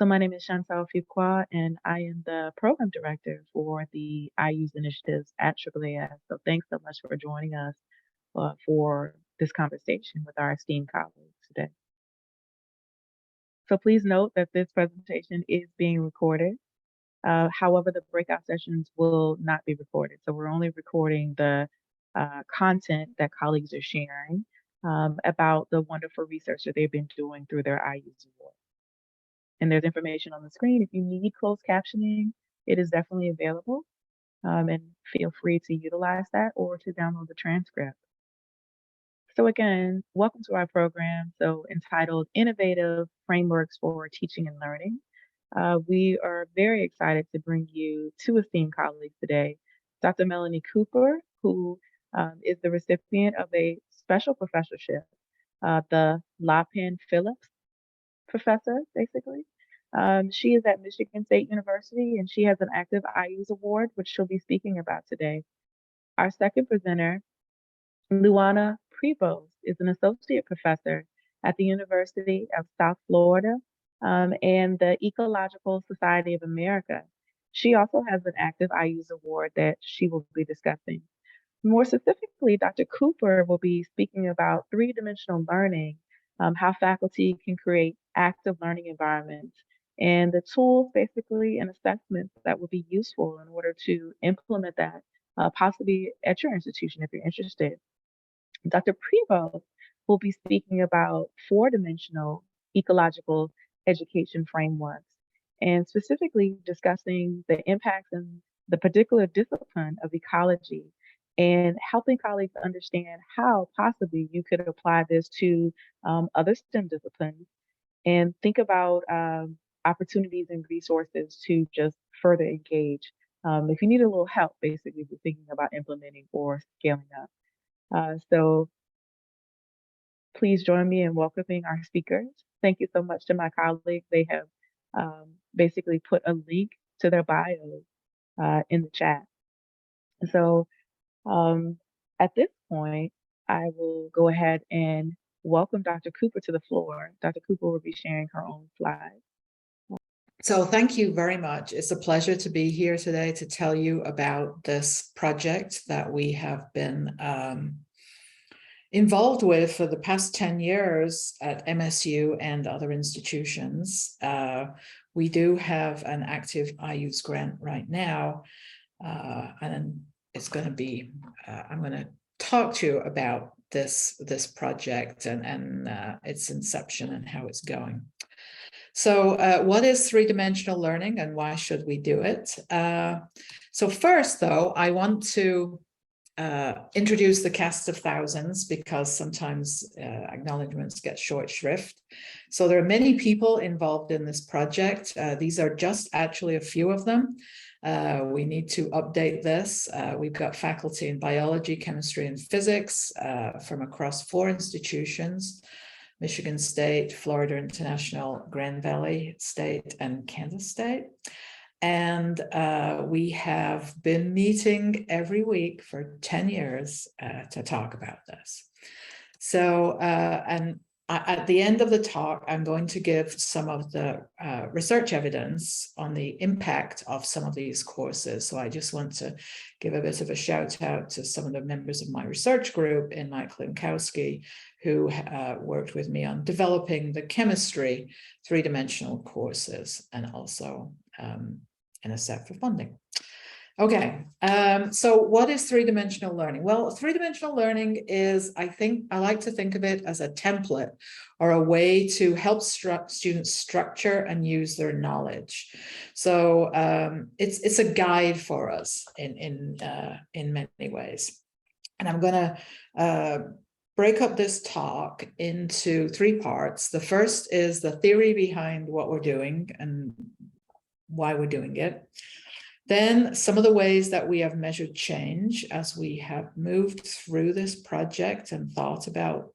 So my name is Chantal Fuqua, and I am the program director for the IUSE initiatives at AAAS. So thanks so much for joining us for this conversation with our esteemed colleagues today. So please note that this presentation is being recorded. However, the breakout sessions will not be recorded. So we're only recording the content that colleagues are sharing about the wonderful research that they've been doing through their IUSE award. And there's information on the screen. If you need closed captioning, it is definitely available. And feel free to utilize that or to download the transcript. So again, welcome to our program, entitled Innovative Frameworks for Teaching and Learning. We are very excited to bring you two esteemed colleagues today, Dr. Melanie Cooper, who is the recipient of a special professorship, the LaPen Phillips Professor, basically. She is at Michigan State University, and she has an active IUSE award, which she'll be speaking about today. Our second presenter, Luanna Prevost, is an associate professor at the University of South Florida and the Ecological Society of America. She also has an active IUSE award that she will be discussing. More specifically, Dr. Cooper will be speaking about three-dimensional learning, how faculty can create active learning environments, and the tools, basically, and assessments that will be useful in order to implement that, possibly at your institution if you're interested. Dr. Prevost will be speaking about four-dimensional ecological education frameworks and specifically discussing the impacts in the particular discipline of ecology and helping colleagues understand how possibly you could apply this to other STEM disciplines and think about opportunities and resources to just further engage. If you need a little help, basically, with thinking about implementing or scaling up. So please join me in welcoming our speakers. Thank you so much to my colleagues. They have basically put a link to their bios in the chat. So at this point, I will go ahead and welcome Dr. Cooper to the floor. Dr. Cooper will be sharing her own slides. So thank you very much. It's a pleasure to be here today to tell you about this project that we have been involved with for the past 10 years at MSU and other institutions. We do have an active IUSE grant right now, and it's going to be, I'm going to talk to you about this project and its inception and how it's going. So what is three-dimensional learning and why should we do it? So first, though, I want to introduce the cast of thousands because sometimes acknowledgements get short shrift. So there are many people involved in this project. These are just actually a few of them. We need to update this. We've got faculty in biology, chemistry, and physics from across 4 institutions: Michigan State, Florida International, Grand Valley State, and Kansas State. And we have been meeting every week for 10 years to talk about this. So, at the end of the talk, I'm going to give some of the research evidence on the impact of some of these courses. So I just want to give a bit of a shout out to some of the members of my research group in Mike Klinkowski, who worked with me on developing the chemistry three-dimensional courses and also NSF for funding. Okay, so what is three-dimensional learning? Well, three-dimensional learning is, I like to think of it as a template or a way to help students structure and use their knowledge. So it's a guide for us in many ways. And I'm going to break up this talk into 3 parts. The first is the theory behind what we're doing and why we're doing it. Then some of the ways that we have measured change as we have moved through this project and thought about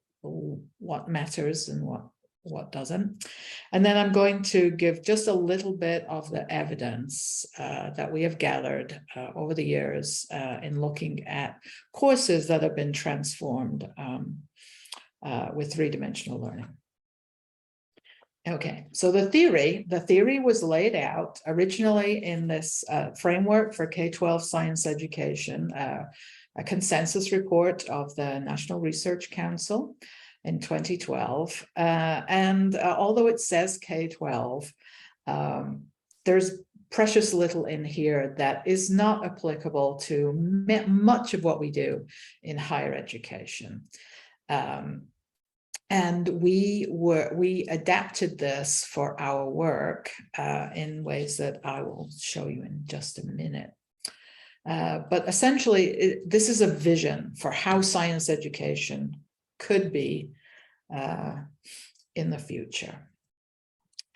what matters and what doesn't. And then I'm going to give just a little bit of the evidence that we have gathered over the years in looking at courses that have been transformed with three-dimensional learning. Okay, so the theory was laid out originally in this framework for K-12 science education, a consensus report of the National Research Council in 2012. And although it says K-12, there's precious little in here that is not applicable to much of what we do in higher education. And we adapted this for our work in ways that I will show you in just a minute. But essentially, this is a vision for how science education could be in the future.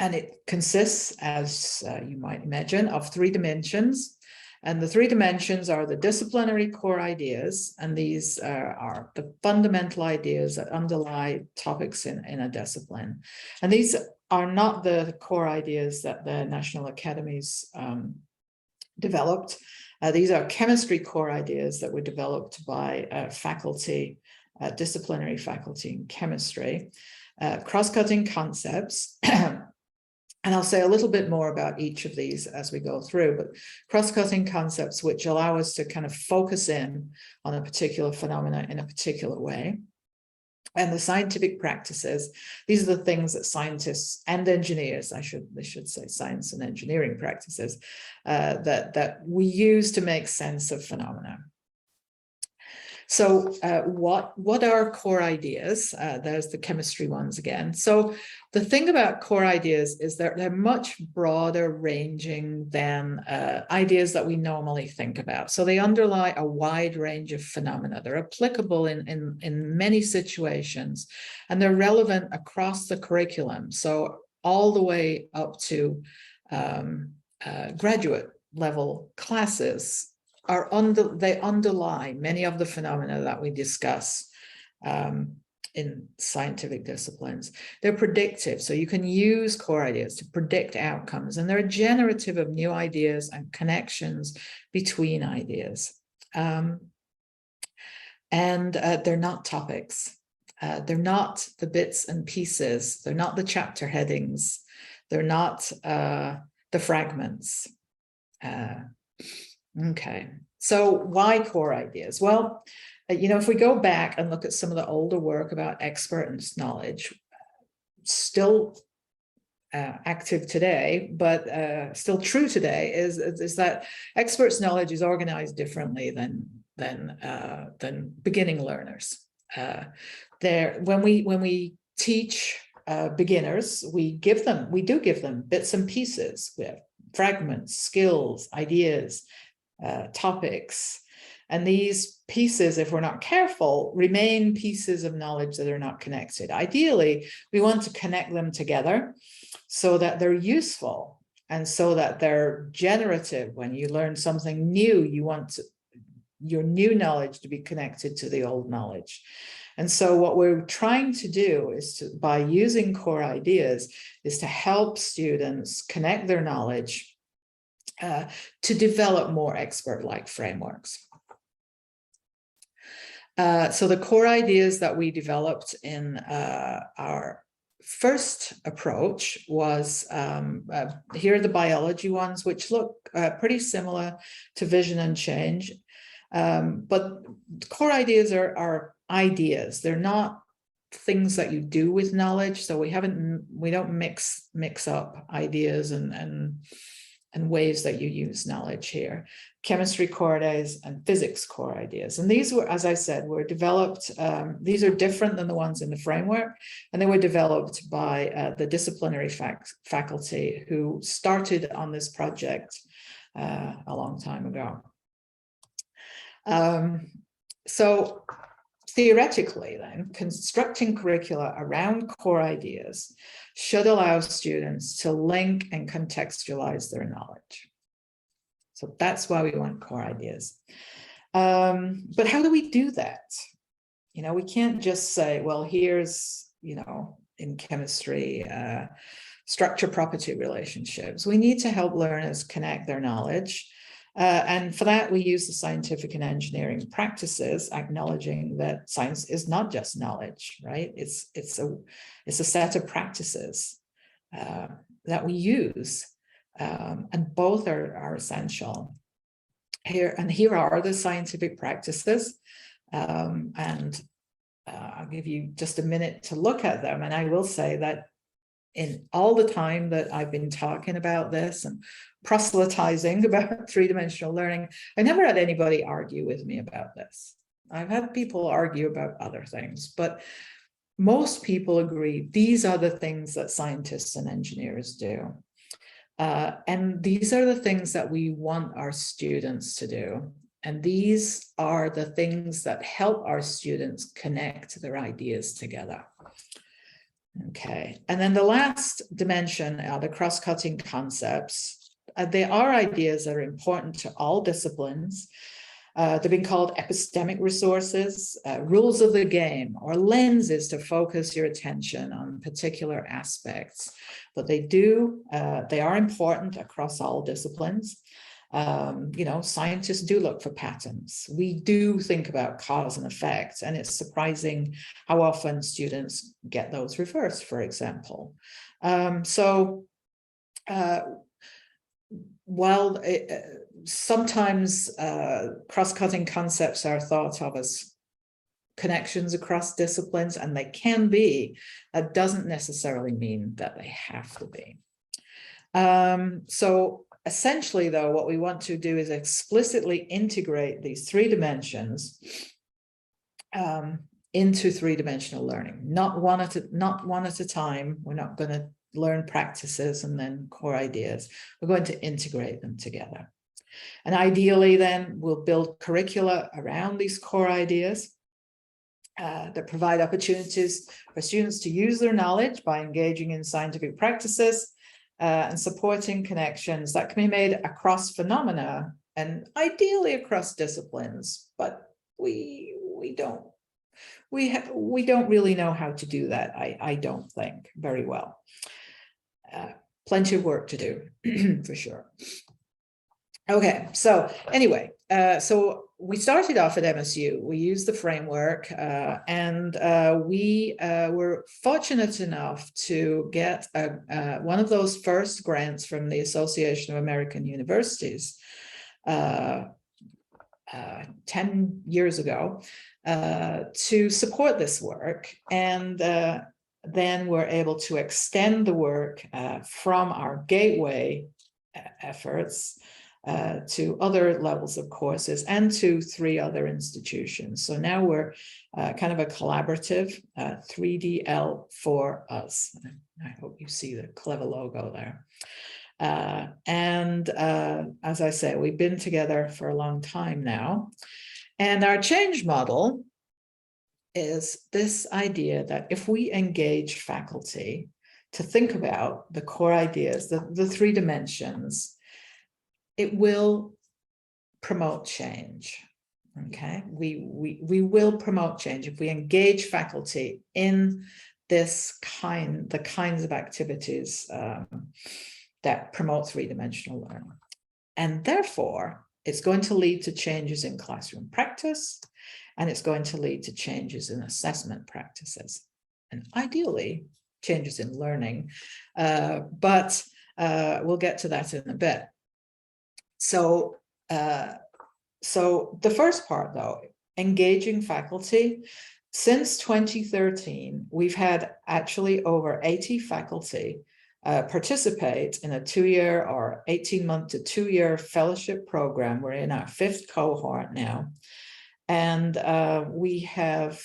And it consists, as you might imagine, of 3 dimensions. And the 3 dimensions are the disciplinary core ideas, and these are the fundamental ideas that underlie topics in a discipline. And these are not the core ideas that the National Academies developed. These are chemistry core ideas that were developed by faculty, disciplinary faculty in chemistry, cross-cutting concepts. And I'll say a little bit more about each of these as we go through, but cross-cutting concepts which allow us to kind of focus in on a particular phenomena in a particular way. And the scientific practices, these are the things that scientists and engineers, I should say science and engineering practices, that we use to make sense of phenomena. So what are core ideas? There's the chemistry ones again. So the thing about core ideas is that they're much broader ranging than ideas that we normally think about. So they underlie a wide range of phenomena. They're applicable in many situations, and they're relevant across the curriculum. So all the way up to graduate level classes. They underlie many of the phenomena that we discuss in scientific disciplines. They're predictive, so you can use core ideas to predict outcomes, and they're generative of new ideas and connections between ideas. And they're not topics. They're not the bits and pieces. They're not the chapter headings. They're not the fragments. Okay, so why core ideas? Well, if we go back and look at some of the older work about expertise knowledge, still active today, but still true today, is that experts' knowledge is organized differently than beginning learners. When we teach beginners, we do give them bits and pieces. We have fragments, skills, ideas, topics, and these pieces, if we're not careful, remain pieces of knowledge that are not connected. Ideally, we want to connect them together so that they're useful and so that they're generative. When you learn something new, you want your new knowledge to be connected to the old knowledge. And so what we're trying to do is by using core ideas, is to help students connect their knowledge to develop more expert-like frameworks. So the core ideas that we developed in our first approach was, here are the biology ones, which look pretty similar to vision and change. But core ideas are ideas. They're not things that you do with knowledge. So we don't mix up ideas and ways that you use knowledge here. Chemistry core ideas and physics core ideas. And these were, as I said, were developed, these are different than the ones in the framework, and they were developed by the disciplinary faculty who started on this project a long time ago. So theoretically then, constructing curricula around core ideas should allow students to link and contextualize their knowledge. So that's why we want core ideas. But how do we do that? We can't just say, well, here's, in chemistry, structure property relationships. We need to help learners connect their knowledge. And for that, we use the scientific and engineering practices, acknowledging that science is not just knowledge, right? It's a set of practices that we use, and both are essential. Here are the scientific practices, and I'll give you just a minute to look at them. And I will say that in all the time that I've been talking about this and proselytizing about three-dimensional learning, I never had anybody argue with me about this. I've had people argue about other things, but most people agree these are the things that scientists and engineers do. And these are the things that we want our students to do. And these are the things that help our students connect their ideas together. Okay, and then the last dimension are the cross-cutting concepts. They are ideas that are important to all disciplines. They've been called epistemic resources, rules of the game, or lenses to focus your attention on particular aspects. But they are important across all disciplines. You know, scientists do look for patterns. We do think about cause and effect, and it's surprising how often students get those reversed, for example. While sometimes cross-cutting concepts are thought of as connections across disciplines, and they can be, that doesn't necessarily mean that they have to be. So essentially, though, what we want to do is explicitly integrate these three dimensions into three-dimensional learning, not one at a time. We're not going to learn practices and then core ideas. We're going to integrate them together. And ideally, then, we'll build curricula around these core ideas that provide opportunities for students to use their knowledge by engaging in scientific practices and supporting connections that can be made across phenomena and ideally across disciplines. But we don't really know how to do that. I don't think very well. Plenty of work to do for sure. Okay, so anyway, so we started off at MSU. We used the framework, and we were fortunate enough to get one of those first grants from the Association of American Universities 10 years ago to support this work. And then we're able to extend the work from our gateway efforts to other levels of courses and to 3 other institutions. So now we're kind of a collaborative 3DL for us. I hope you see the clever logo there. As I say, we've been together for a long time now. And our change model is this idea that if we engage faculty to think about the core ideas, the 3 dimensions, it will promote change. Okay, we will promote change if we engage faculty in the kinds of activities that promote 3-dimensional learning. And therefore, it's going to lead to changes in classroom practice, and it's going to lead to changes in assessment practices, and ideally changes in learning. But we'll get to that in a bit. So the first part, though, engaging faculty. Since 2013, we've had actually over 80 faculty participate in a 2-year or 18-month to 2-year fellowship program. We're in our 5th cohort now. And we have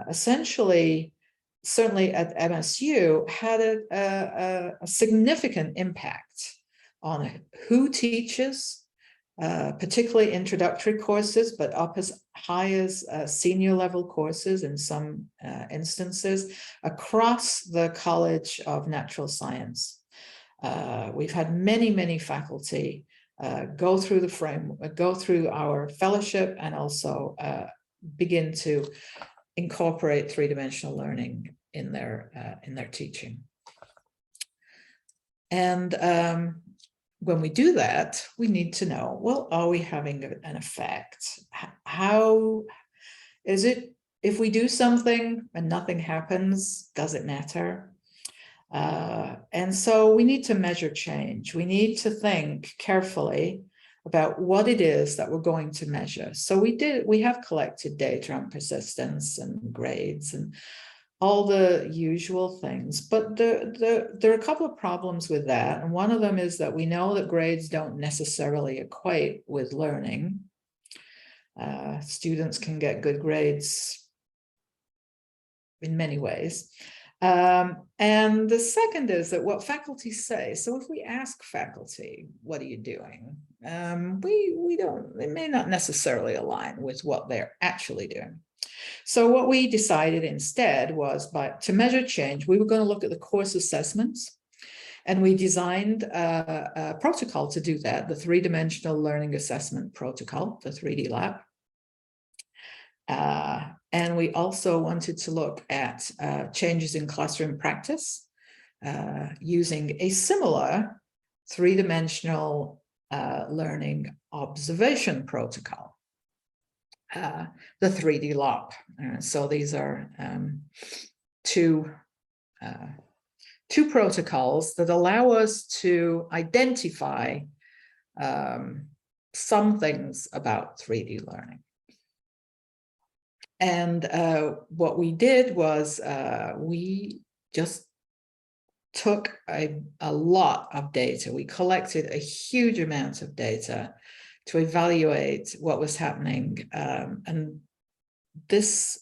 essentially, certainly at MSU, had a significant impact on who teaches, particularly introductory courses, but up as high as senior level courses in some instances across the College of Natural Science. We've had many faculty go through our fellowship and also begin to incorporate 3-dimensional learning in their teaching. And when we do that, we need to know, well, are we having an effect? How is it, if we do something and nothing happens, does it matter? And so we need to measure change. We need to think carefully about what it is that we're going to measure. So we have collected data on persistence and grades and all the usual things, but there are a couple of problems with that. And one of them is that we know that grades don't necessarily equate with learning. Students can get good grades in many ways. And the second is that what faculty say. So if we ask faculty, what are you doing? It may not necessarily align with what they're actually doing. So what we decided instead was to measure change, we were going to look at the course assessments, and we designed a protocol to do that, the three-dimensional learning assessment protocol, the 3D lab. And we also wanted to look at changes in classroom practice using a similar three-dimensional learning observation protocol. The 3D LOP. So these are two protocols that allow us to identify some things about 3D learning. And what we did was we just took a lot of data. We collected a huge amount of data to evaluate what was happening. And this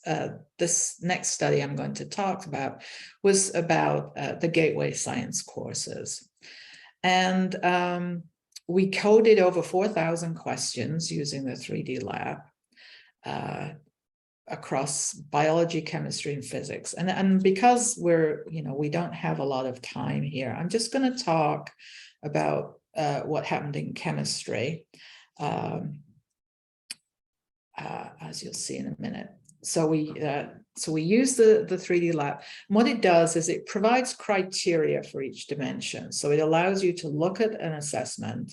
next study I'm going to talk about was about the Gateway Science courses. And we coded over 4,000 questions using the 3D lab across biology, chemistry, and physics. And because we don't have a lot of time here, I'm just going to talk about what happened in chemistry. As you'll see in a minute. So we use the 3D lab. And what it does is it provides criteria for each dimension. So it allows you to look at an assessment.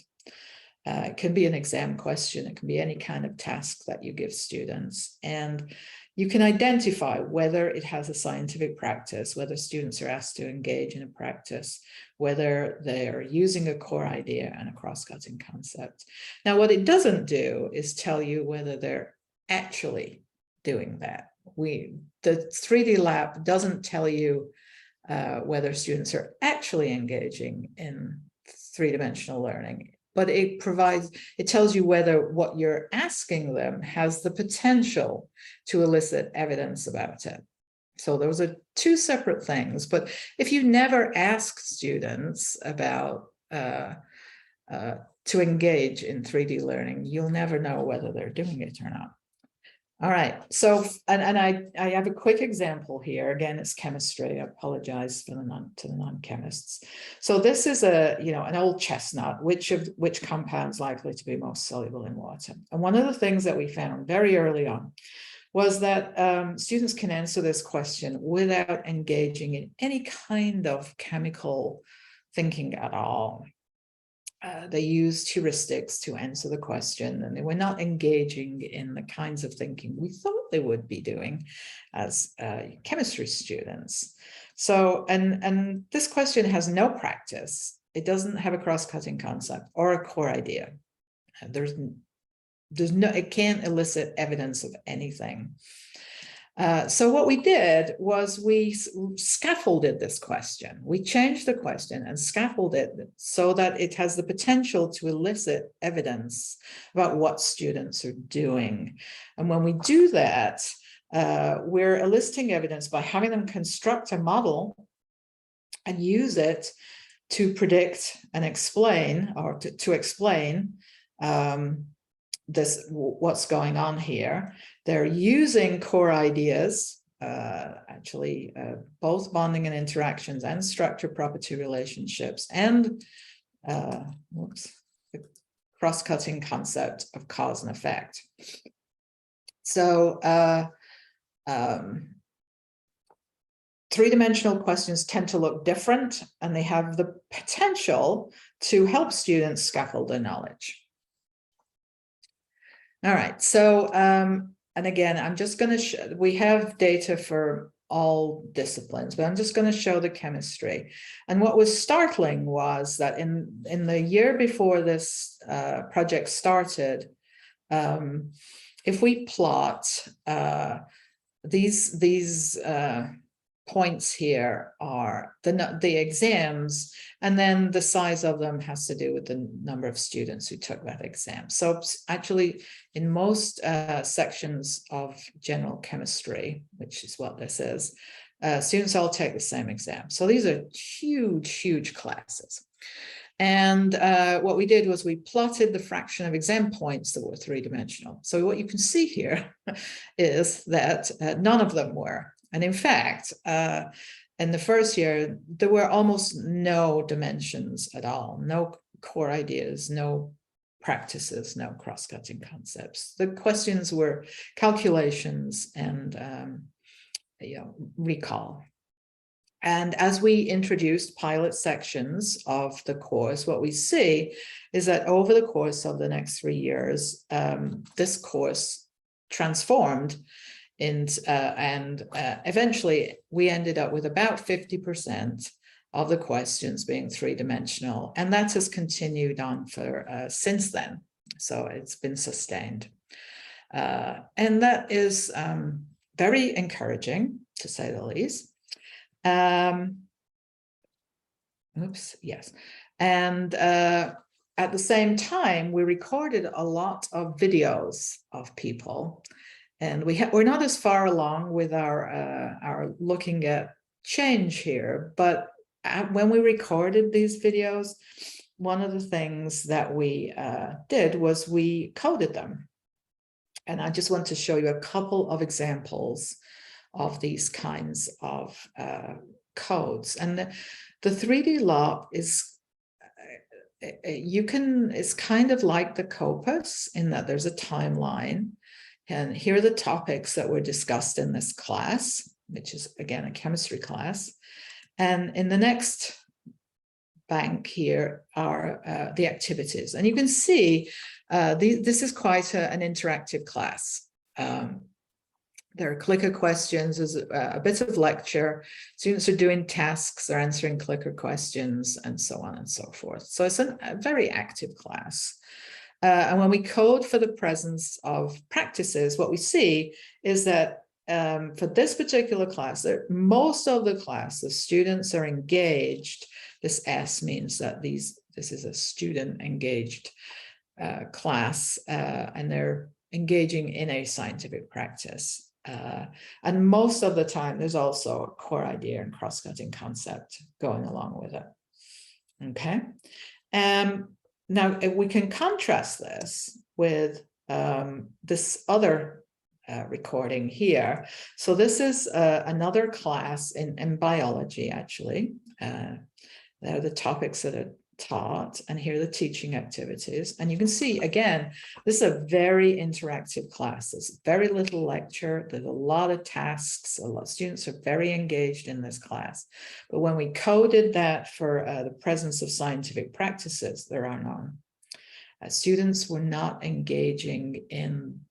It can be an exam question. It can be any kind of task that you give students. And you can identify whether it has a scientific practice, whether students are asked to engage in a practice, whether they're using a core idea and a cross-cutting concept. Now, what it doesn't do is tell you whether they're actually doing that. The 3D lab doesn't tell you whether students are actually engaging in three-dimensional learning, but it tells you whether what you're asking them has the potential to elicit evidence about it. So those are two separate things. But if you never ask students about to engage in 3D learning, you'll never know whether they're doing it or not. All right, so, and I have a quick example here. Again, it's chemistry. I apologize to the non-chemists. So this is an old chestnut, which compound's likely to be most soluble in water. And one of the things that we found very early on was that students can answer this question without engaging in any kind of chemical thinking at all. They used heuristics to answer the question, and they were not engaging in the kinds of thinking we thought they would be doing as chemistry students. So, and this question has no practice. It doesn't have a cross-cutting concept or a core idea. It can't elicit evidence of anything. So what we did was we scaffolded this question. We changed the question and scaffolded it so that it has the potential to elicit evidence about what students are doing. And when we do that, we're eliciting evidence by having them construct a model and use it to predict and explain, or to explain what's going on here. They're using core ideas, actually both bonding and interactions and structure property relationships, and the cross-cutting concept of cause and effect. So three-dimensional questions tend to look different, and they have the potential to help students scaffold their knowledge. All right, so, and again, I'm just going to we have data for all disciplines, but I'm just going to show the chemistry. And what was startling was that in the year before this project started, if we plot these points here are the exams, and then the size of them has to do with the number of students who took that exam. So actually, in most sections of general chemistry, which is what this is, students all take the same exam. So these are huge, huge classes. And what we did was we plotted the fraction of exam points that were three-dimensional. So what you can see here is that none of them were. And in fact, in the first year, there were almost no dimensions at all, no core ideas, no practices, no cross-cutting concepts. The questions were calculations and recall. And as we introduced pilot sections of the course, what we see is that over the course of the next 3 years, this course transformed. And eventually we ended up with about 50% of the questions being three-dimensional, and that has continued on for since then. So it's been sustained. And that is very encouraging, to say the least. Yes. And at the same time, we recorded a lot of videos of people. And we're not as far along with our looking at change here, but when we recorded these videos, one of the things that we did was we coded them. And I just want to show you a couple of examples of these kinds of codes. And the 3D log is, it's kind of like the corpus in that there's a timeline. And here are the topics that were discussed in this class, which is, again, a chemistry class. And in the next bank here are the activities. And you can see this is quite an interactive class. There are clicker questions, there's a bit of lecture, students are doing tasks, they're answering clicker questions, and so on and so forth. So it's a very active class. And when we code for the presence of practices, what we see is that for this particular class, most of the class, the students are engaged. This S means that this is a student engaged class, and they're engaging in a scientific practice. And most of the time, there's also a core idea and cross-cutting concept going along with it. Okay. Now, if we can contrast this with this other recording here. So this is another class in biology, actually. There are the topics that are taught, and here are the teaching activities. And you can see, again, this is a very interactive class. There's very little lecture. There's a lot of tasks. A lot of students are very engaged in this class. But when we coded that for the presence of scientific practices, there are none. Students were not engaging in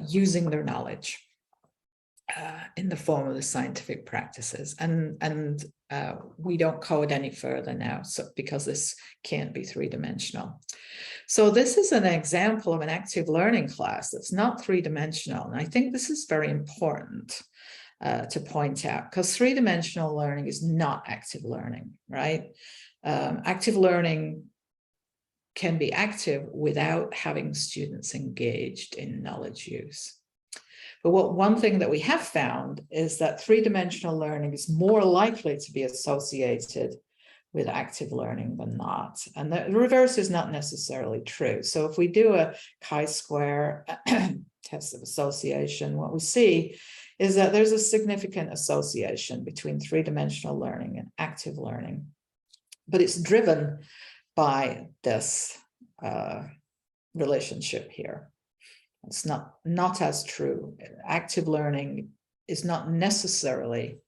using their knowledge in the form of the scientific practices, and we don't code any further now, so because this can't be three-dimensional. So this is an example of an active learning class that's not three-dimensional, and I think this is very important to point out, because three-dimensional learning is not active learning, right? Active learning can be active without having students engaged in knowledge use. But one thing that we have found is that three-dimensional learning is more likely to be associated with active learning than not. And the reverse is not necessarily true. So if we do a chi-square test of association, what we see is that there's a significant association between three-dimensional learning and active learning. But it's driven by this relationship here. It's not as true. Active learning is not necessarily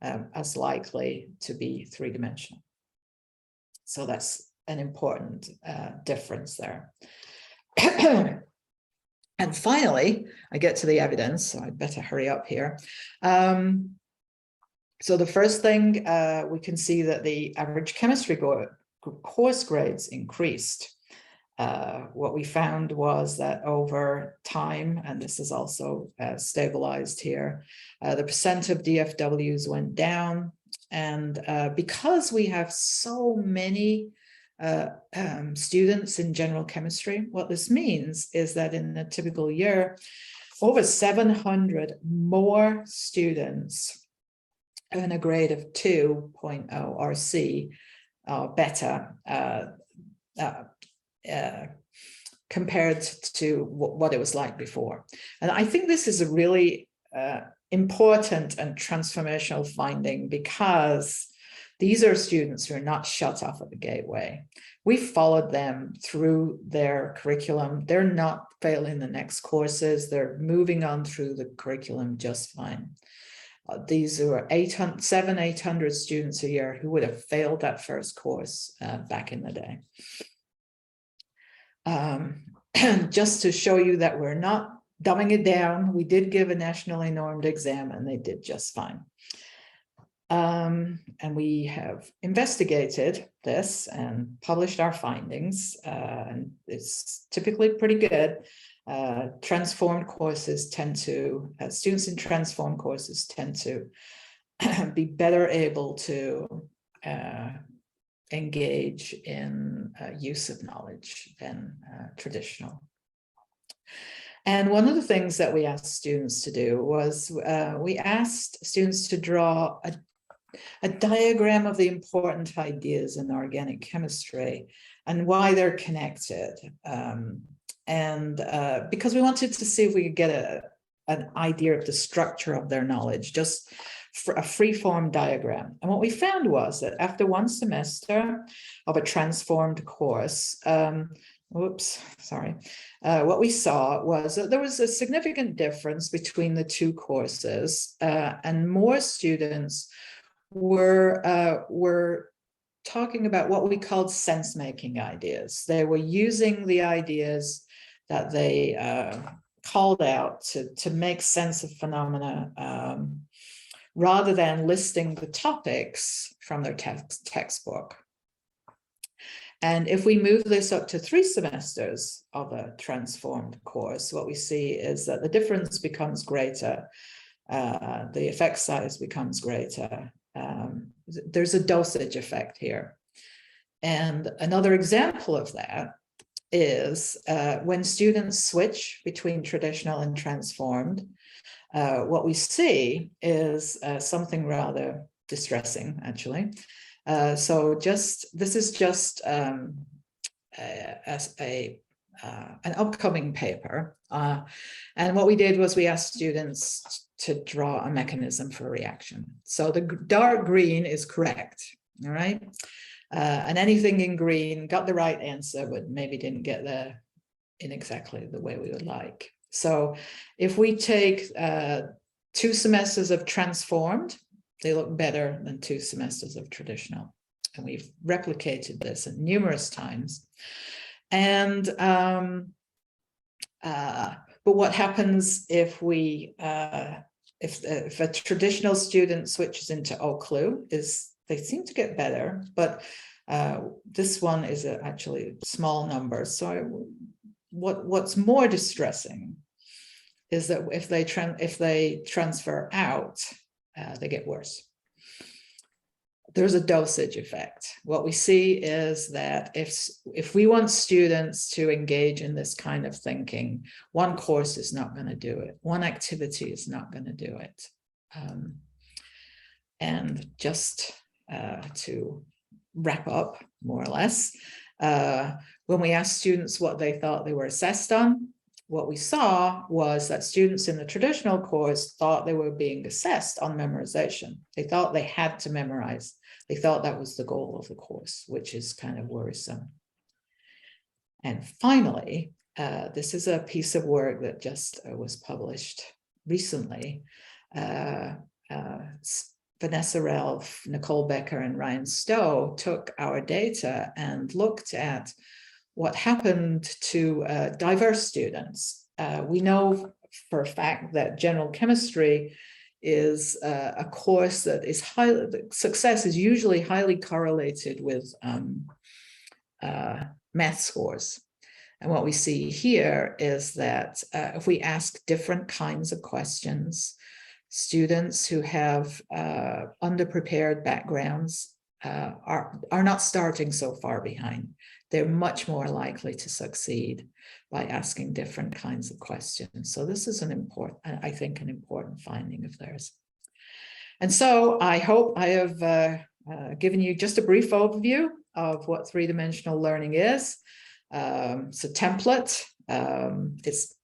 as likely to be three-dimensional. So that's an important difference there. And finally, I get to the evidence, so I'd better hurry up here. So the first thing, we can see that the average chemistry course grades increased. What we found was that over time, and this is also stabilized here, the percent of DFWs went down. And because we have so many students in general chemistry, what this means is that in a typical year, over 700 more students in a grade of 2.0 or C better compared to what it was like before. And I think this is a really important and transformational finding, because these are students who are not shut off at the gateway. We followed them through their curriculum. They're not failing the next courses. They're moving on through the curriculum just fine. These are 800 students a year who would have failed that first course back in the day. Just to show you that we're not dumbing it down, we did give a nationally normed exam and they did just fine. And we have investigated this and published our findings, and it's typically pretty good. Transformed courses tend to, students in transformed courses tend to be better able to engage in use of knowledge than traditional. And one of the things that we asked students to do was we asked students to draw a diagram of the important ideas in organic chemistry and why they're connected. Because we wanted to see if we could get an idea of the structure of their knowledge, just for a free-form diagram. And what we found was that after one semester of a transformed course, what we saw was that there was a significant difference between the two courses, and more students were talking about what we called sense-making ideas. They were using the ideas that they called out to make sense of phenomena, rather than listing the topics from their textbook. And if we move this up to 3 semesters of a transformed course, what we see is that the difference becomes greater, the effect size becomes greater. There's a dosage effect here. And another example of that is when students switch between traditional and transformed, what we see is something rather distressing, actually. So this is just as an upcoming paper. And what we did was we asked students to draw a mechanism for reaction. So the dark green is correct, all right? And anything in green got the right answer, but maybe didn't get there in exactly the way we would like. So if we take 2 semesters of transformed, they look better than 2 semesters of traditional. And we've replicated this numerous times. And but what happens if we if a traditional student switches into OCLU is they seem to get better, but this one is actually a small number. So what's more distressing is that if they transfer out, they get worse. There's a dosage effect. What we see is that if we want students to engage in this kind of thinking, one course is not going to do it. One activity is not going to do it. And just to wrap up, more or less, when we asked students what they thought they were assessed on, what we saw was that students in the traditional course thought they were being assessed on memorization. They thought they had to memorize. They thought that was the goal of the course, which is kind of worrisome. And finally, this is a piece of work that just was published recently. Vanessa Relf, Nicole Becker, and Ryan Stowe took our data and looked at what happened to diverse students we know for a fact that general chemistry is a course that is success is usually highly correlated with math scores. And what we see here is that if we ask different kinds of questions, students who have underprepared backgrounds are not starting so far behind. They're much more likely to succeed by asking different kinds of questions. So this is I think, an important finding of theirs. And so I hope I have given you just a brief overview of what three-dimensional learning is. It's a template. It's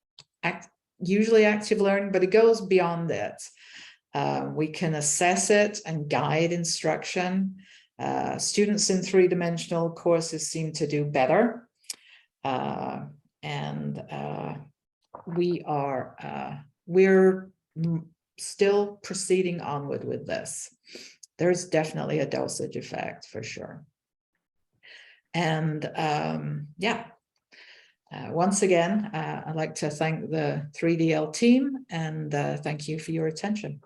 usually active learning, but it goes beyond it. We can assess it and guide instruction. Students in three-dimensional courses seem to do better. We're still proceeding onward with this. There's definitely a dosage effect for sure. And once again, I'd like to thank the 3DL team and thank you for your attention.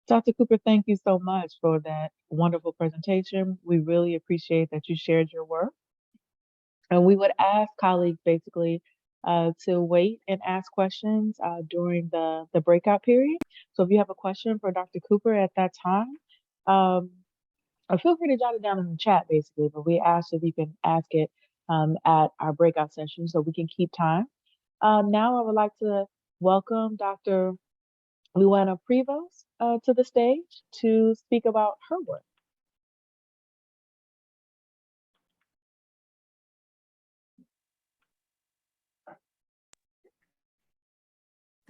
Dr. Cooper, thank you so much for that wonderful presentation. We really appreciate that you shared your work. And we would ask colleagues basically to wait and ask questions during the breakout period. So if you have a question for Dr. Cooper at that time, feel free to jot it down in the chat basically, but we ask if you can ask it at our breakout session so we can keep time. Now I would like to welcome Dr. Luanna Prevost to the stage to speak about her work.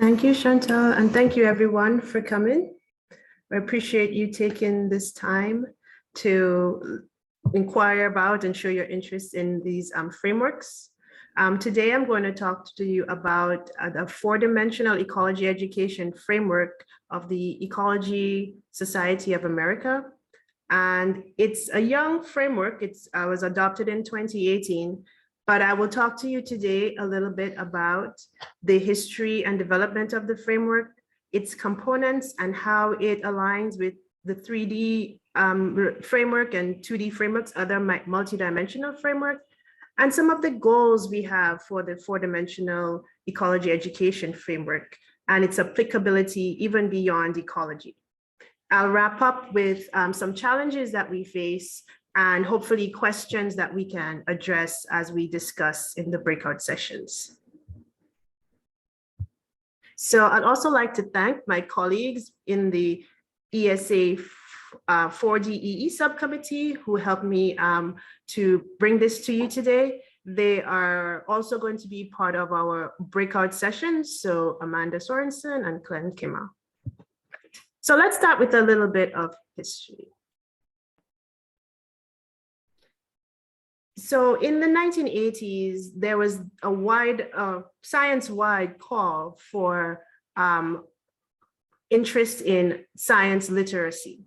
Thank you, Chantal, and thank you everyone for coming. I appreciate you taking this time to inquire about and show your interest in these frameworks. Today, I'm going to talk to you about the Four-Dimensional Ecology Education framework of the Ecology Society of America. And it's a young framework. It was adopted in 2018. But I will talk to you today a little bit about the history and development of the framework, its components, and how it aligns with the 3D framework and 2D frameworks, other multidimensional frameworks, and some of the goals we have for the Four-Dimensional Ecology Education framework and its applicability even beyond ecology. I'll wrap up with some challenges that we face and hopefully questions that we can address as we discuss in the breakout sessions. So I'd also like to thank my colleagues in the ESA 4DEE subcommittee who helped me to bring this to you today. They are also going to be part of our breakout sessions. So Amanda Sorensen and Glenn Kimmer. So let's start with a little bit of history. So in the 1980s, there was a wide, science-wide call for interest in science literacy.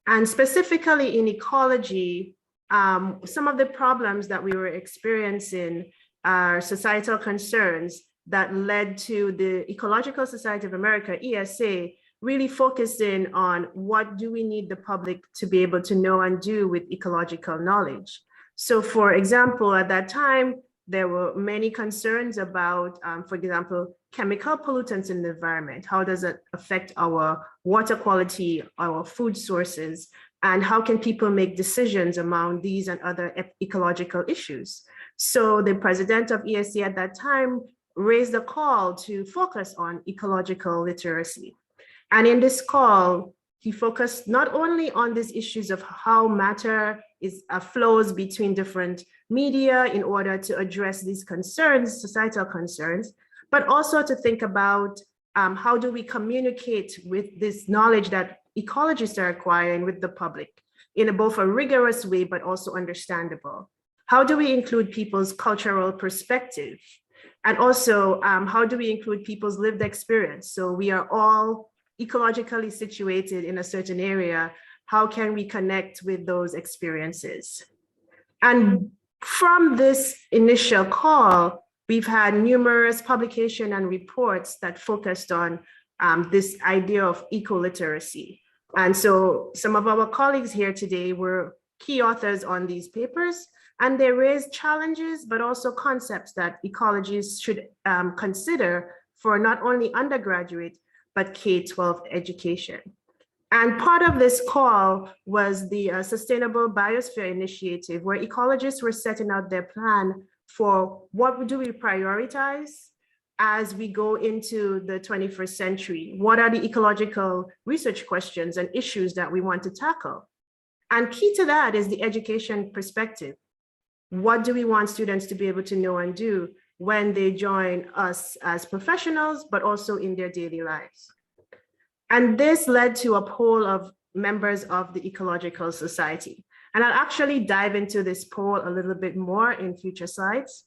And specifically in ecology, some of the problems that we were experiencing are societal concerns that led to the Ecological Society of America, ESA, really focusing on what do we need the public to be able to know and do with ecological knowledge. So for example, at that time, there were many concerns about, for example, chemical pollutants in the environment. How does it affect our water quality, our food sources, and how can people make decisions around these and other ecological issues? So the president of ESC at that time raised a call to focus on ecological literacy. And in this call, he focused not only on these issues of how matter flows between different media in order to address these concerns, societal concerns, but also to think about how do we communicate with this knowledge that ecologists are acquiring with the public in both a rigorous way, but also understandable. How do we include people's cultural perspective? And also, how do we include people's lived experience? So we are all ecologically situated in a certain area. How can we connect with those experiences? And from this initial call, we've had numerous publications and reports that focused on this idea of eco-literacy. And so some of our colleagues here today were key authors on these papers, and they raised challenges, but also concepts that ecologists should consider for not only undergraduate, but K-12 education. And part of this call was the Sustainable Biosphere Initiative, where ecologists were setting out their plan for what do we prioritize as we go into the 21st century. What are the ecological research questions and issues that we want to tackle? And key to that is the education perspective. What do we want students to be able to know and do when they join us as professionals, but also in their daily lives? And this led to a poll of members of the Ecological Society. And I'll actually dive into this poll a little bit more in future slides.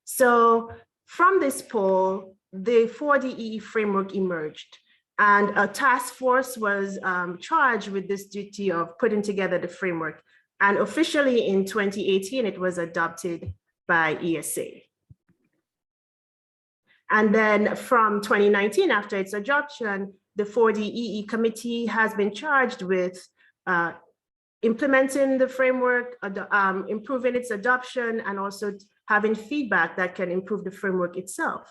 So from this poll, the 4DE framework emerged, and a task force was charged with this duty of putting together the framework. And officially in 2018, it was adopted by ESA. And then from 2019, after its adoption, the 4DEE committee has been charged with implementing the framework, improving its adoption, and also having feedback that can improve the framework itself.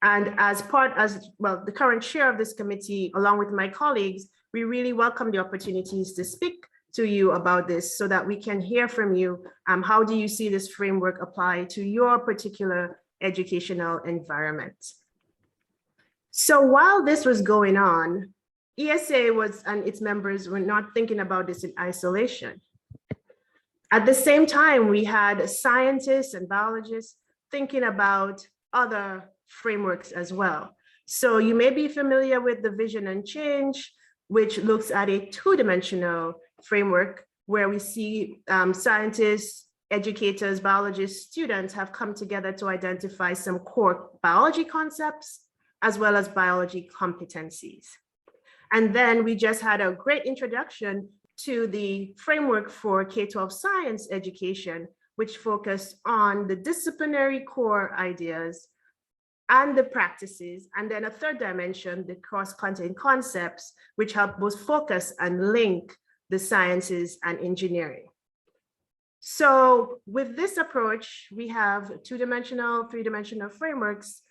And as the current chair of this committee, along with my colleagues, we really welcome the opportunities to speak to you about this so that we can hear from you. How do you see this framework apply to your particular educational environment? So while this was going on, ESA and its members were not thinking about this in isolation. At the same time, we had scientists and biologists thinking about other frameworks as well. So you may be familiar with the Vision and Change, which looks at a two-dimensional framework where we see scientists, educators, biologists, students have come together to identify some core biology concepts as well as biology competencies. And then we just had a great introduction to the framework for K-12 science education, which focused on the disciplinary core ideas and the practices. And then a third dimension, the cross-content concepts, which help both focus and link the sciences and engineering. So with this approach, we have two-dimensional, three-dimensional frameworks.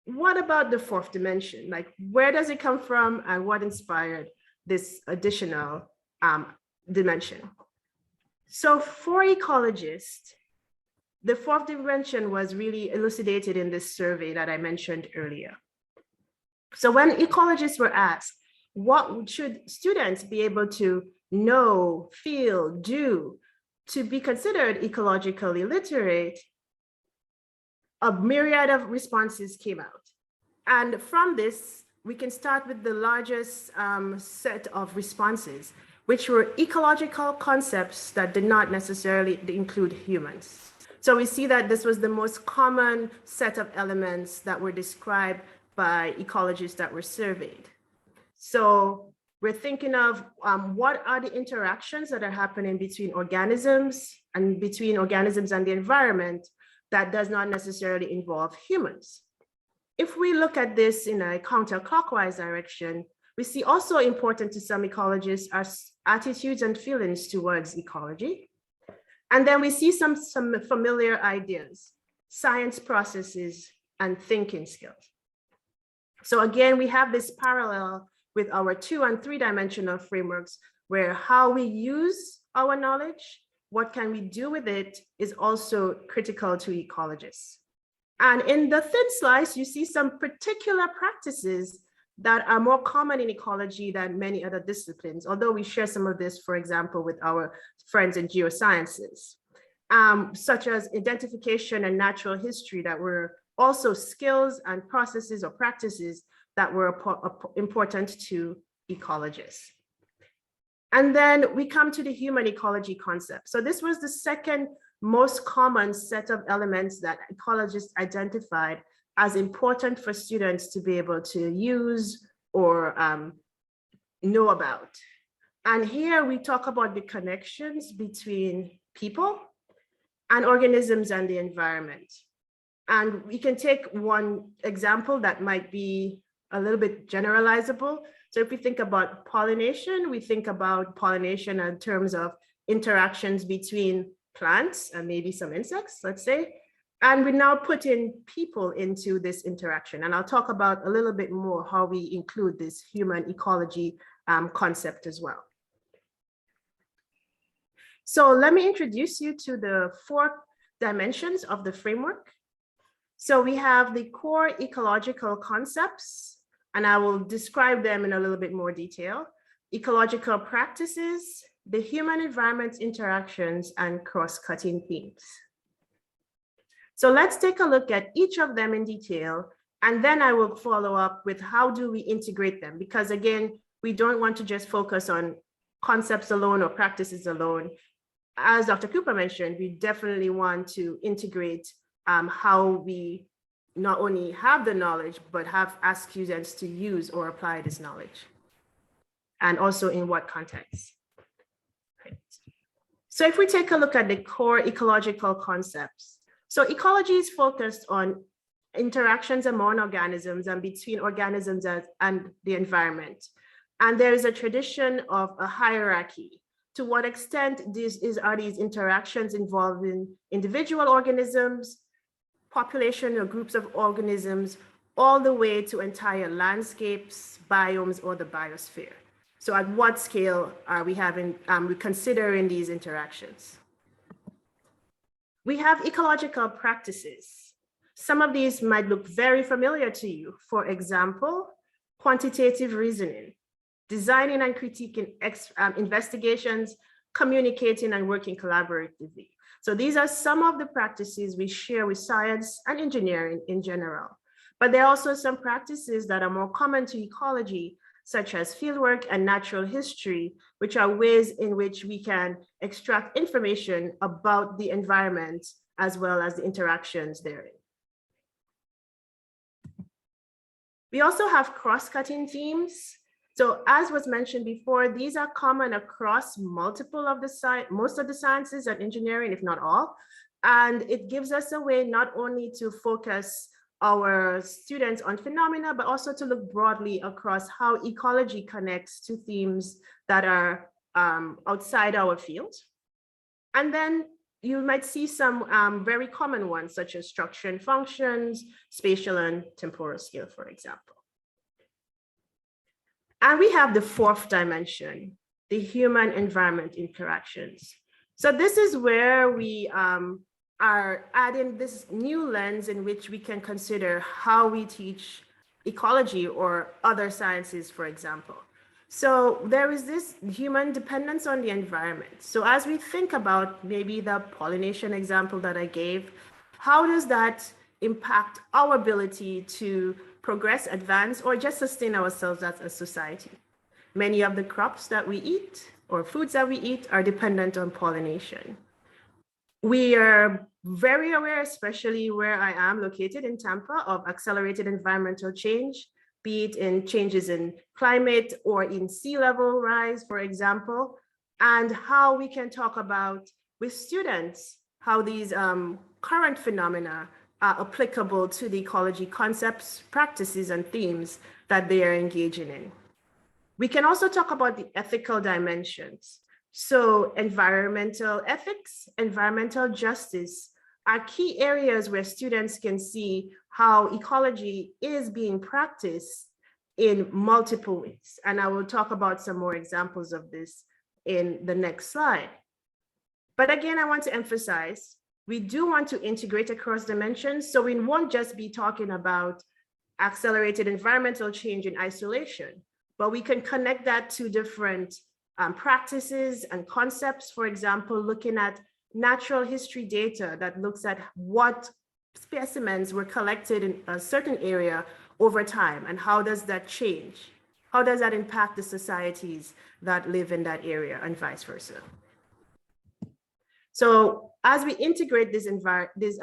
What about the fourth dimension? Like, where does it come from and what inspired this additional dimension? So for ecologists, the fourth dimension was really elucidated in this survey that I mentioned earlier. So when ecologists were asked, what should students be able to know, feel, do to be considered ecologically literate, a myriad of responses came out. And from this, we can start with the largest set of responses, which were ecological concepts that did not necessarily include humans. So we see that this was the most common set of elements that were described by ecologists that were surveyed. So we're thinking of what are the interactions that are happening between organisms and the environment that does not necessarily involve humans. If we look at this in a counterclockwise direction, we see also important to some ecologists are attitudes and feelings towards ecology. And then we see some familiar ideas, science processes, and thinking skills. So again, we have this parallel with our 2- and 3-dimensional frameworks where how we use our knowledge, what can we do with it, is also critical to ecologists. And in the thin slice, you see some particular practices that are more common in ecology than many other disciplines, although we share some of this, for example, with our friends in geosciences, such as identification and natural history that were also skills and processes or practices that were important to ecologists. And then we come to the human ecology concept. So this was the second most common set of elements that ecologists identified as important for students to be able to use or know about. And here we talk about the connections between people and organisms and the environment. And we can take one example that might be a little bit generalizable. So if we think about pollination, we think about pollination in terms of interactions between plants and maybe some insects, let's say. And we now put in people into this interaction. And I'll talk about a little bit more how we include this human ecology concept as well. So let me introduce you to the 4 dimensions of the framework. So we have the core ecological concepts, and I will describe them in a little bit more detail. Ecological practices, the human environment interactions, and cross-cutting themes. So let's take a look at each of them in detail, and then I will follow up with how do we integrate them? Because again, we don't want to just focus on concepts alone or practices alone. As Dr. Cooper mentioned, we definitely want to integrate how we not only have the knowledge, but ask students to use or apply this knowledge. And also in what context. Right. So if we take a look at the core ecological concepts. So ecology is focused on interactions among organisms and between organisms and the environment. And there is a tradition of a hierarchy. To what extent are these interactions involving individual organisms, population or groups of organisms, all the way to entire landscapes, biomes, or the biosphere. So at what scale are we considering these interactions? We have ecological practices. Some of these might look very familiar to you. For example, quantitative reasoning, designing and critiquing investigations, communicating and working collaboratively. So these are some of the practices we share with science and engineering in general. But there are also some practices that are more common to ecology, such as fieldwork and natural history, which are ways in which we can extract information about the environment as well as the interactions therein. We also have cross-cutting themes. So as was mentioned before, these are common across most of the sciences and engineering, if not all. And it gives us a way not only to focus our students on phenomena, but also to look broadly across how ecology connects to themes that are outside our field. And then you might see some very common ones, such as structure and functions, spatial and temporal scale, for example. And we have the 4th dimension, the human environment interactions. So this is where we are adding this new lens in which we can consider how we teach ecology or other sciences, for example. So there is this human dependence on the environment. So as we think about maybe the pollination example that I gave, how does that impact our ability to progress, advance, or just sustain ourselves as a society? Many of the crops that we eat or foods that we eat are dependent on pollination. We are very aware, especially where I am located in Tampa, of accelerated environmental change, be it in changes in climate or in sea level rise, for example, and how we can talk about with students how these current phenomena are applicable to the ecology concepts, practices, and themes that they are engaging in. We can also talk about the ethical dimensions. So environmental ethics, environmental justice are key areas where students can see how ecology is being practiced in multiple ways. And I will talk about some more examples of this in the next slide. But again, I want to emphasize, we do want to integrate across dimensions. So we won't just be talking about accelerated environmental change in isolation, but we can connect that to different practices and concepts. For example, looking at natural history data that looks at what specimens were collected in a certain area over time, and how does that change? How does that impact the societies that live in that area, and vice versa? So as we integrate these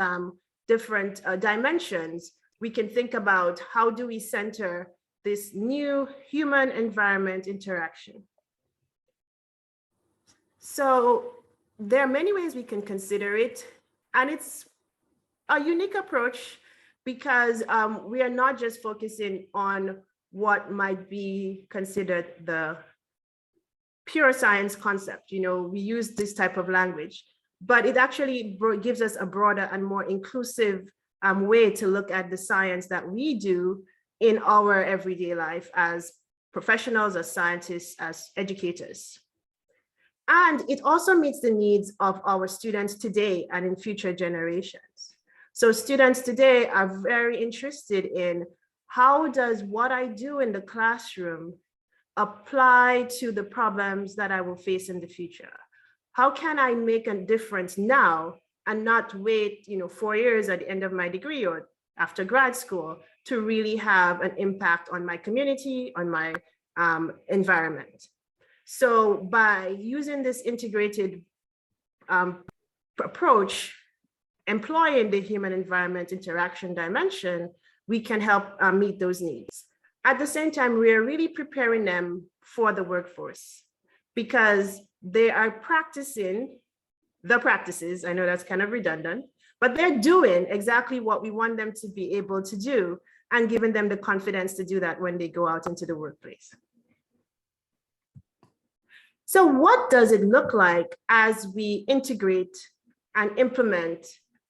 different dimensions, we can think about how do we center this new human environment interaction. So there are many ways we can consider it, and it's a unique approach because we are not just focusing on what might be considered the pure science concept. You know, we use this type of language, but it actually gives us a broader and more inclusive way to look at the science that we do in our everyday life as professionals, as scientists, as educators. And it also meets the needs of our students today and in future generations. So students today are very interested in how does what I do in the classroom apply to the problems that I will face in the future? How can I make a difference now and not wait, 4 years at the end of my degree or after grad school to really have an impact on my community, on my environment? So by using this integrated approach, employing the human environment interaction dimension, we can help meet those needs. At the same time, we are really preparing them for the workforce because they are practicing the practices. I know that's kind of redundant, but they're doing exactly what we want them to be able to do and giving them the confidence to do that when they go out into the workplace. So what does it look like as we integrate and implement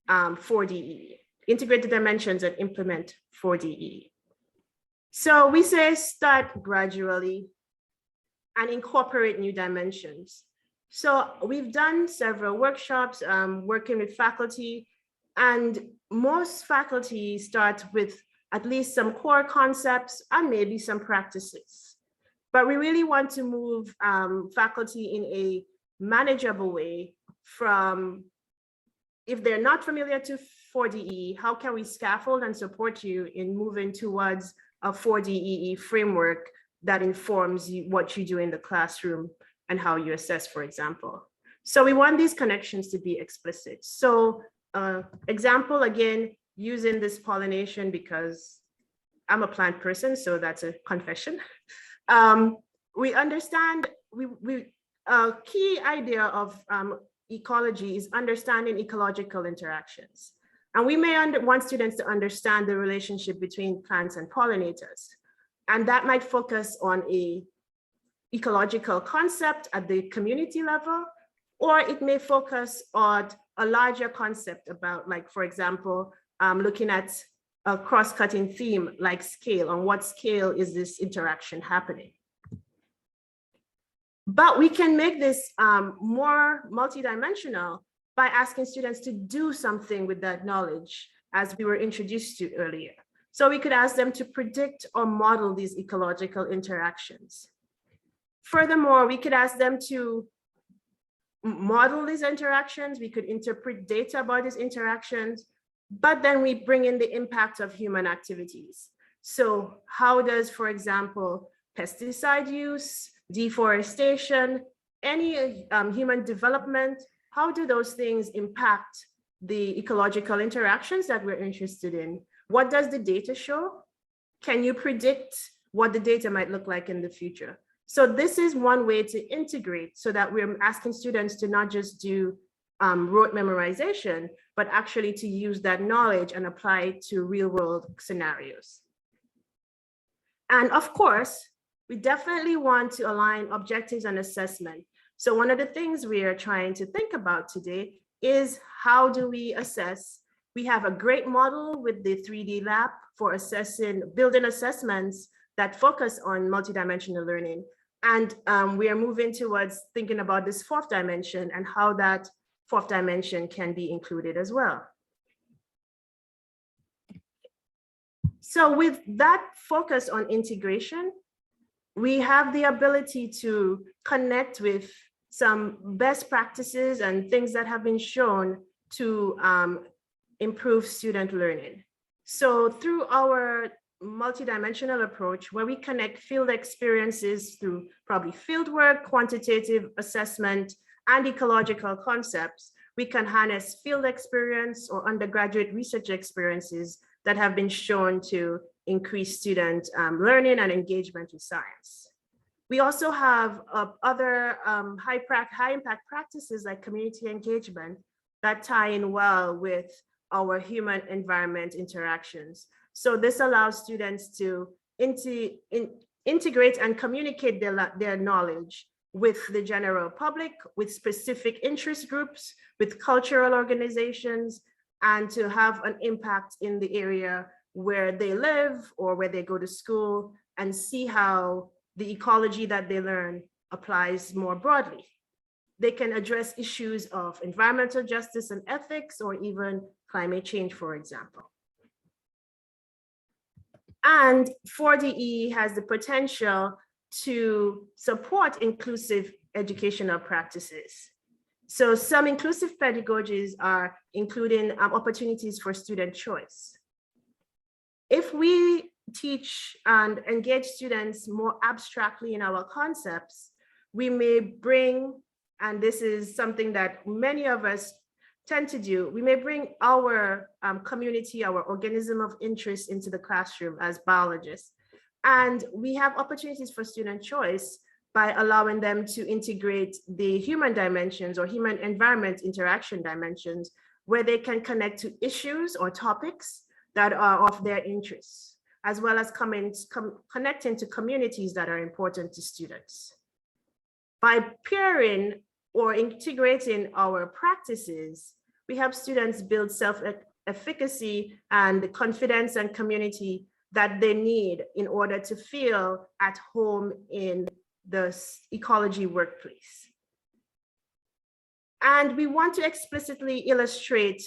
4DE, integrate the dimensions and implement 4DE? So we say start gradually and incorporate new dimensions. So we've done several workshops working with faculty, and most faculty start with at least some core concepts and maybe some practices. But we really want to move faculty in a manageable way from, if they're not familiar to 4DE, how can we scaffold and support you in moving towards a 4DE framework that informs you what you do in the classroom and how you assess, for example. So we want these connections to be explicit. So example, again, using this pollination because I'm a plant person, so that's a confession. We understand, a key idea of ecology is understanding ecological interactions. And we may want students to understand the relationship between plants and pollinators. And that might focus on a ecological concept at the community level, or it may focus on a larger concept about, like, for example, looking at a cross-cutting theme like scale. On what scale is this interaction happening? But we can make this more multidimensional by asking students to do something with that knowledge, as we were introduced to earlier. So we could ask them to predict or model these ecological interactions. Furthermore, we could ask them to model these interactions. We could interpret data about these interactions, but then we bring in the impact of human activities. So how does, for example, pesticide use, deforestation, any human development, how do those things impact the ecological interactions that we're interested in? What does the data show? Can you predict what the data might look like in the future? So this is one way to integrate so that we're asking students to not just do rote memorization, but actually to use that knowledge and apply it to real world scenarios. And of course, we definitely want to align objectives and assessment. So one of the things we are trying to think about today is how do we assess? We have a great model with the 3D lab for assessing, building assessments that focus on multidimensional learning. And we are moving towards thinking about this fourth dimension and how that fourth dimension can be included as well. So with that focus on integration, we have the ability to connect with some best practices and things that have been shown to improve student learning. So through our multidimensional approach, where we connect field experiences through probably fieldwork, quantitative assessment, and ecological concepts, we can harness field experience or undergraduate research experiences that have been shown to increase student learning and engagement with science. We also have other high impact practices like community engagement that tie in well with our human environment interactions. So this allows students to integrate and communicate their knowledge with the general public, with specific interest groups, with cultural organizations, and to have an impact in the area where they live or where they go to school, and see how the ecology that they learn applies more broadly. They can address issues of environmental justice and ethics, or even climate change, for example. And 4DE has the potential to support inclusive educational practices. So some inclusive pedagogies are including opportunities for student choice. If we teach and engage students more abstractly in our concepts, we may bring, and this is something that many of us tend to do, we may bring our community, our organism of interest into the classroom as biologists. And we have opportunities for student choice by allowing them to integrate the human dimensions or human environment interaction dimensions, where they can connect to issues or topics that are of their interests, as well as connecting to communities that are important to students. By pairing or integrating our practices, we help students build self-efficacy and the confidence and community that they need in order to feel at home in the ecology workplace. And we want to explicitly illustrate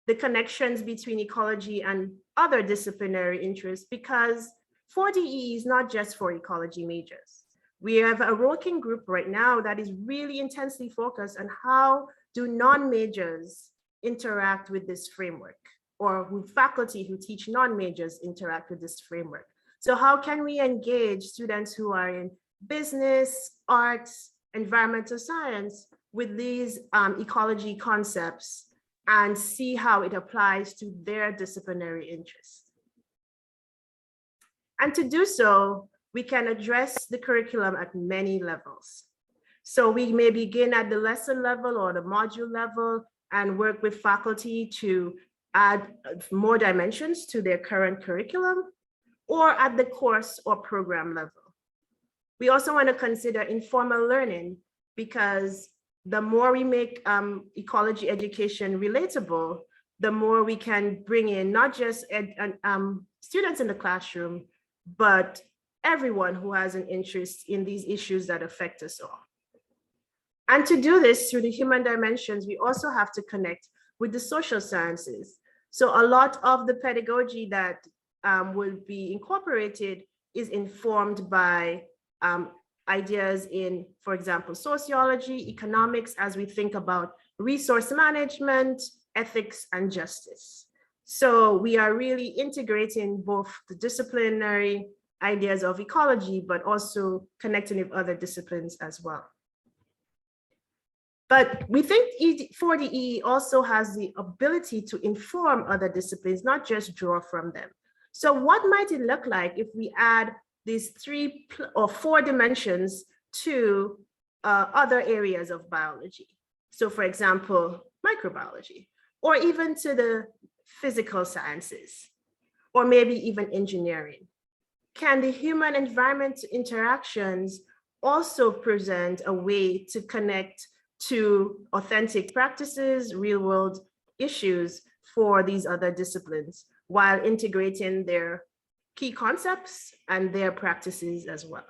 the connections between ecology and other disciplinary interests, because 4DE is not just for ecology majors. We have a working group right now that is really intensely focused on how do non-majors interact with this framework, or who faculty who teach non-majors interact with this framework. So how can we engage students who are in business, arts, environmental science with these ecology concepts and see how it applies to their disciplinary interests? And to do so, we can address the curriculum at many levels. So we may begin at the lesson level or the module level and work with faculty to add more dimensions to their current curriculum, or at the course or program level. We also want to consider informal learning, because the more we make ecology education relatable, the more we can bring in not just students in the classroom, but everyone who has an interest in these issues that affect us all. And to do this through the human dimensions, we also have to connect with the social sciences. So a lot of the pedagogy that will be incorporated is informed by ideas in, for example, sociology, economics, as we think about resource management, ethics, and justice. So we are really integrating both the disciplinary ideas of ecology, but also connecting with other disciplines as well. But we think 4DE also has the ability to inform other disciplines, not just draw from them. So what might it look like if we add these 3 or 4 dimensions to other areas of biology? So for example, microbiology, or even to the physical sciences, or maybe even engineering. Can the human environment interactions also present a way to connect to authentic practices, real world issues for these other disciplines, while integrating their key concepts and their practices as well?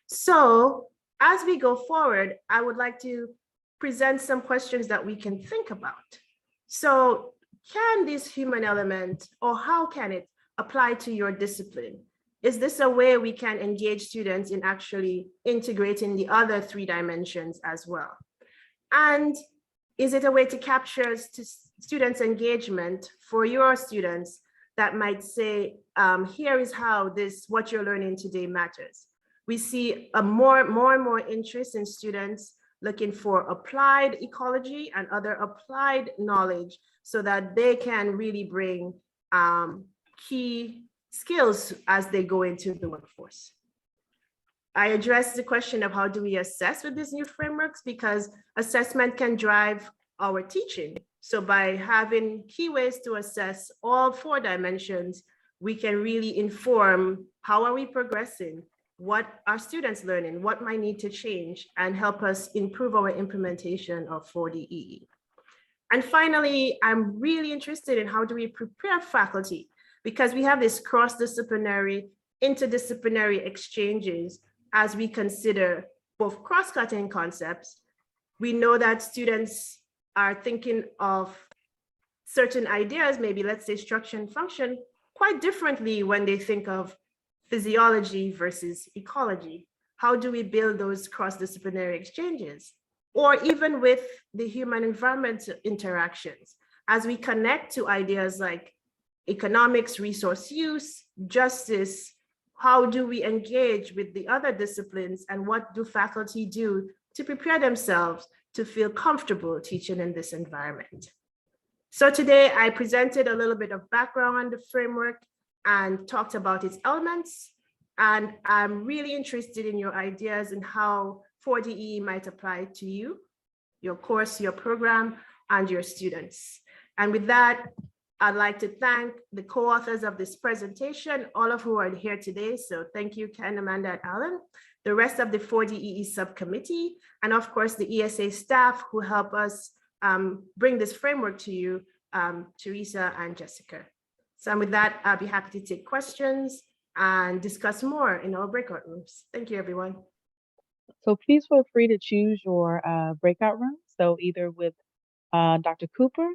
So as we go forward, I would like to present some questions that we can think about. So can this human element, or how can it apply to your discipline? Is this a way we can engage students in actually integrating the other 3 dimensions as well? And is it a way to capture students' engagement for your students that might say, here is how what you're learning today matters? We see a more and more interest in students looking for applied ecology and other applied knowledge, so that they can really bring key skills as they go into the workforce. I addressed the question of how do we assess with these new frameworks, because assessment can drive our teaching. So by having key ways to assess all 4 dimensions, we can really inform how are we progressing, what are students learning, what might need to change, and help us improve our implementation of 4DEE. And finally, I'm really interested in how do we prepare faculty, because we have this cross-disciplinary, interdisciplinary exchanges as we consider both cross-cutting concepts. We know that students are thinking of certain ideas, maybe let's say structure and function, quite differently when they think of physiology versus ecology. How do we build those cross-disciplinary exchanges? Or even with the human environment interactions, as we connect to ideas like economics, resource use, justice, how do we engage with the other disciplines, and what do faculty do to prepare themselves to feel comfortable teaching in this environment? So today I presented a little bit of background on the framework and talked about its elements. And I'm really interested in your ideas and how 4DE might apply to you, your course, your program, and your students. And with that, I'd like to thank the co-authors of this presentation, all of who are here today. So thank you, Ken, Amanda, and Alan, the rest of the 4DEE subcommittee, and of course, the ESA staff who help us bring this framework to you, Teresa and Jessica. So with that, I'll be happy to take questions and discuss more in our breakout rooms. Thank you, everyone. So please feel free to choose your breakout room. So either with Dr. Cooper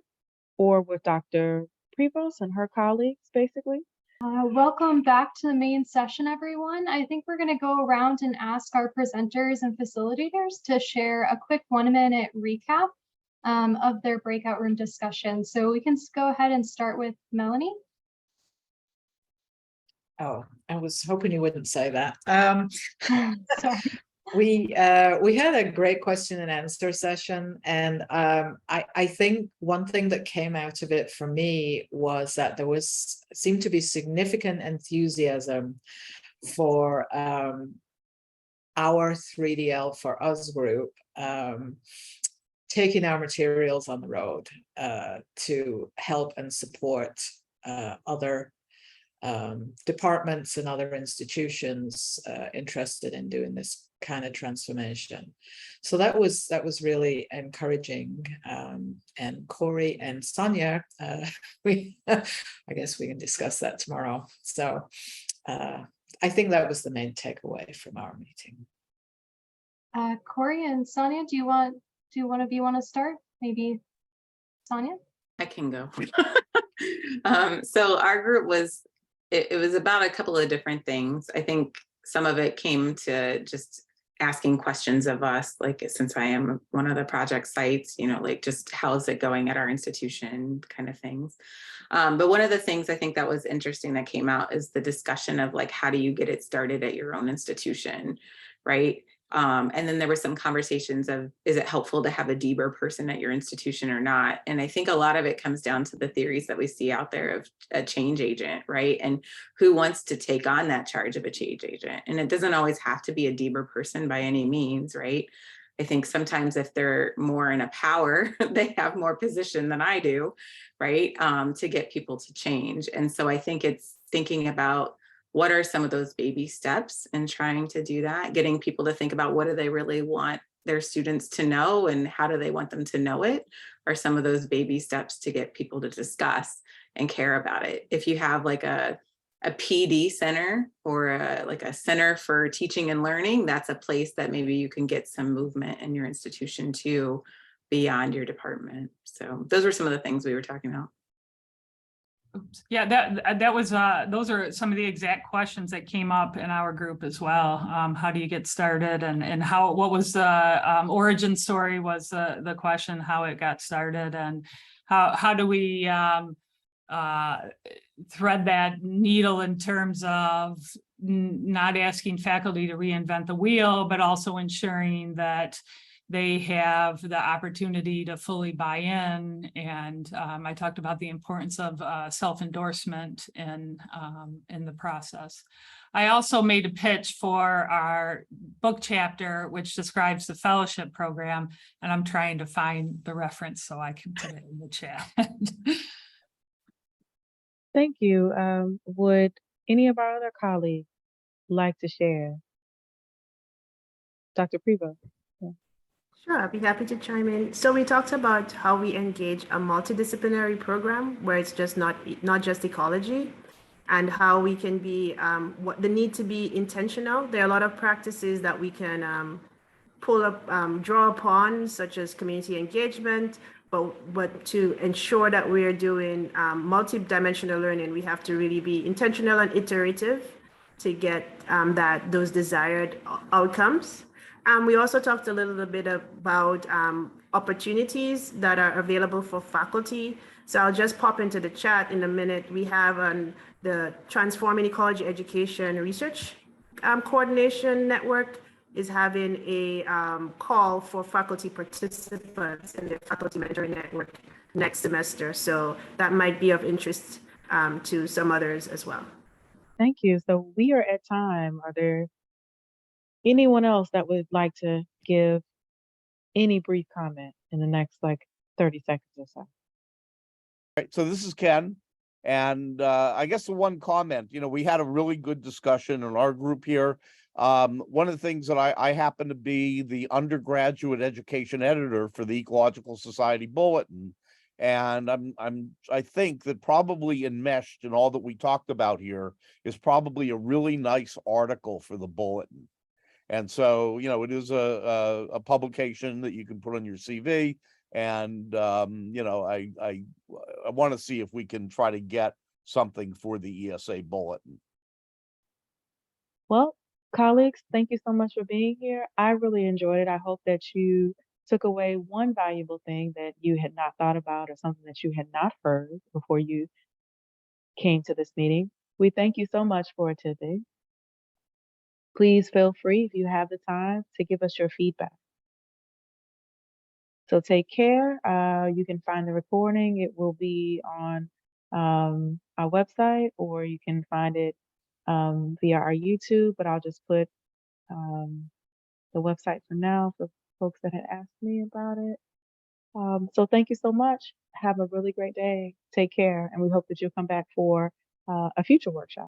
or with Dr. Prevost and her colleagues, basically. Welcome back to the main session, everyone. I think we're going to go around and ask our presenters and facilitators to share a quick 1-minute recap of their breakout room discussion. So we can go ahead and start with Melanie. Oh, I was hoping you wouldn't say that. Sorry. We had a great question and answer session, and I think one thing that came out of it for me was that there seemed to be significant enthusiasm for our 3DL for Us group taking our materials on the road to help and support other departments and other institutions interested in doing this kind of transformation. So that was really encouraging. And Corey and Sonia, I guess we can discuss that tomorrow. So I think that was the main takeaway from our meeting. Corey and Sonia, do one of you want to start? Maybe Sonia? I can go. So our group was, it was about a couple of different things. I think some of it came to just asking questions of us, like, since I am one of the project sites, like just how's it going at our institution kind of things. But one of the things I think that was interesting that came out is the discussion of like, how do you get it started at your own institution, right? And then there were some conversations of, is it helpful to have a DBER person at your institution or not? And I think a lot of it comes down to the theories that we see out there of a change agent, right? And who wants to take on that charge of a change agent? And it doesn't always have to be a DBER person by any means, right? I think sometimes if they're more in a power, they have more position than I do, right? To get people to change. And so I think it's thinking about what are some of those baby steps and trying to do that, getting people to think about what do they really want their students to know and how do they want them to know it, are some of those baby steps to get people to discuss and care about it. If you have like a PD center or like a center for teaching and learning, that's a place that maybe you can get some movement in your institution too, beyond your department. So those were some of the things we were talking about. Oops. Yeah, that was those are some of the exact questions that came up in our group as well. How do you get started, and what was the origin story was the question, how it got started, and how do we thread that needle in terms of not asking faculty to reinvent the wheel, but also ensuring that they have the opportunity to fully buy in. And I talked about the importance of self-endorsement in the process. I also made a pitch for our book chapter, which describes the fellowship program, and I'm trying to find the reference so I can put it in the chat. Thank you. Would any of our other colleagues like to share? Dr. Prevost. Yeah. Sure, I'd be happy to chime in. So we talked about how we engage a multidisciplinary program where it's just not just ecology, and how we can be what the need to be intentional. There are a lot of practices that we can pull up, draw upon, such as community engagement, but to ensure that we're doing multi-dimensional learning, we have to really be intentional and iterative to get those desired outcomes. We also talked a little bit about opportunities that are available for faculty. So I'll just pop into the chat in a minute. We have the Transforming Ecology Education Research Coordination Network is having a call for faculty participants in the faculty mentoring network next semester. So that might be of interest to some others as well. Thank you. So we are at time. Are there anyone else that would like to give any brief comment in the next 30 seconds or so? Right, so this is Ken, and I guess the one comment, we had a really good discussion in our group here. One of the things that I happen to be the undergraduate education editor for the Ecological Society Bulletin, and I think that probably enmeshed in all that we talked about here is probably a really nice article for the Bulletin. And so, it is a publication that you can put on your CV. And, I want to see if we can try to get something for the ESA Bulletin. Well, colleagues, thank you so much for being here. I really enjoyed it. I hope that you took away one valuable thing that you had not thought about or something that you had not heard before you came to this meeting. We thank you so much for attending. Please feel free, if you have the time, to give us your feedback. So take care. You can find the recording. It will be on our website, or you can find it via our YouTube, but I'll just put the website for now for folks that had asked me about it. So thank you so much. Have a really great day. Take care. And we hope that you'll come back for a future workshop.